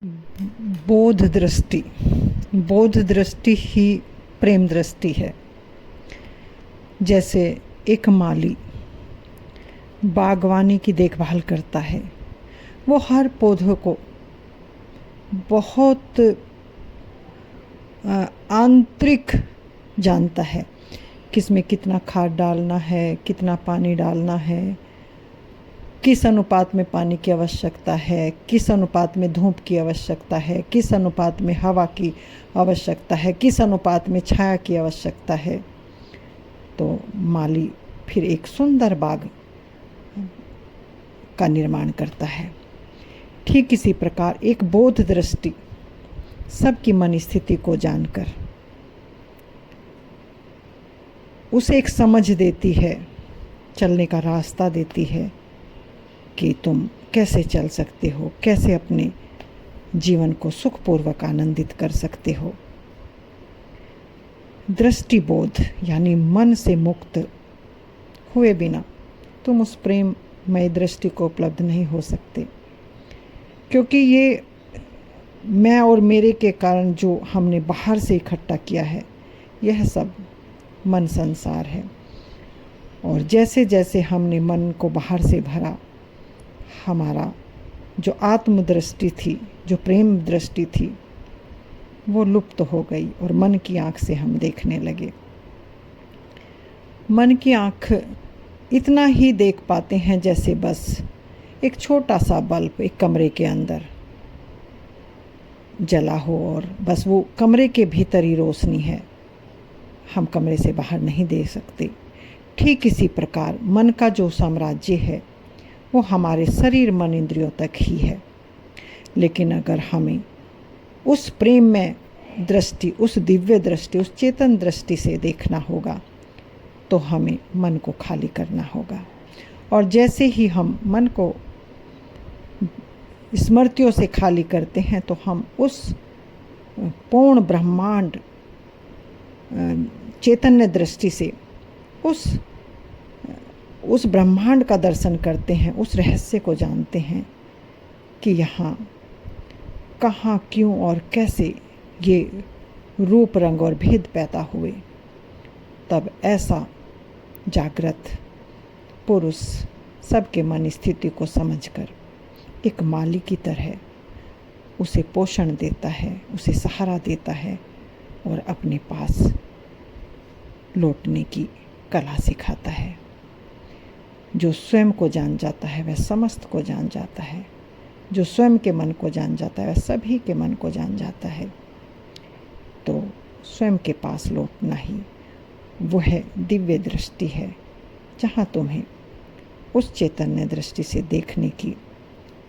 बोध दृष्टि। बोध दृष्टि ही प्रेम दृष्टि है। जैसे एक माली बागवानी की देखभाल करता है, वो हर पौधों को बहुत आंतरिक जानता है, किसमें कितना खाद डालना है, कितना पानी डालना है, किस अनुपात में पानी की आवश्यकता है, किस अनुपात में धूप की आवश्यकता है, किस अनुपात में हवा की आवश्यकता है, किस अनुपात में छाया की आवश्यकता है। तो माली फिर एक सुंदर बाग का निर्माण करता है। ठीक इसी प्रकार एक बोध दृष्टि सबकी मन स्थिति को जानकर उसे एक समझ देती है, चलने का रास्ता देती है कि तुम कैसे चल सकते हो, कैसे अपने जीवन को सुखपूर्वक आनंदित कर सकते हो। दृष्टिबोध यानी मन से मुक्त हुए बिना तुम उस प्रेममय दृष्टि को उपलब्ध नहीं हो सकते, क्योंकि ये मैं और मेरे के कारण जो हमने बाहर से इकट्ठा किया है, यह सब मन संसार है। और जैसे जैसे हमने मन को बाहर से भरा, हमारा जो आत्मदृष्टि थी, जो प्रेम दृष्टि थी, वो लुप्त हो गई और मन की आँख से हम देखने लगे। मन की आँख इतना ही देख पाते हैं जैसे बस एक छोटा सा बल्ब एक कमरे के अंदर जला हो और बस वो कमरे के भीतर ही रोशनी है, हम कमरे से बाहर नहीं देख सकते। ठीक इसी प्रकार मन का जो साम्राज्य है वो हमारे शरीर मन इंद्रियों तक ही है। लेकिन अगर हमें उस प्रेम में दृष्टि, उस दिव्य दृष्टि, उस चेतन दृष्टि से देखना होगा, तो हमें मन को खाली करना होगा। और जैसे ही हम मन को स्मृतियों से खाली करते हैं, तो हम उस पूर्ण ब्रह्मांड चैतन्य दृष्टि से उस ब्रह्मांड का दर्शन करते हैं, उस रहस्य को जानते हैं कि यहाँ कहाँ, क्यों और कैसे ये रूप, रंग और भेद पैदा हुए। तब ऐसा जागृत पुरुष सबके मन स्थिति को समझकर एक माली की तरह उसे पोषण देता है, उसे सहारा देता है और अपने पास लौटने की कला सिखाता है। जो स्वयं को जान जाता है वह समस्त को जान जाता है, जो स्वयं के मन को जान जाता है वह सभी के मन को जान जाता है। तो स्वयं के पास लौटना ही वह दिव्य दृष्टि है, जहाँ तुम्हें उस चैतन्य दृष्टि से देखने की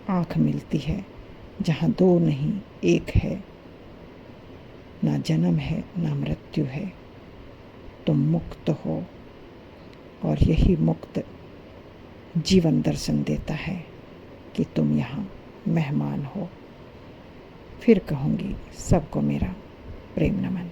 आँख मिलती है, जहाँ दो नहीं एक है, ना जन्म है ना मृत्यु है। तुम मुक्त हो और यही मुक्त जीवन दर्शन देता है कि तुम यहाँ मेहमान हो। फिर कहूँगी सबको मेरा प्रेम नमन।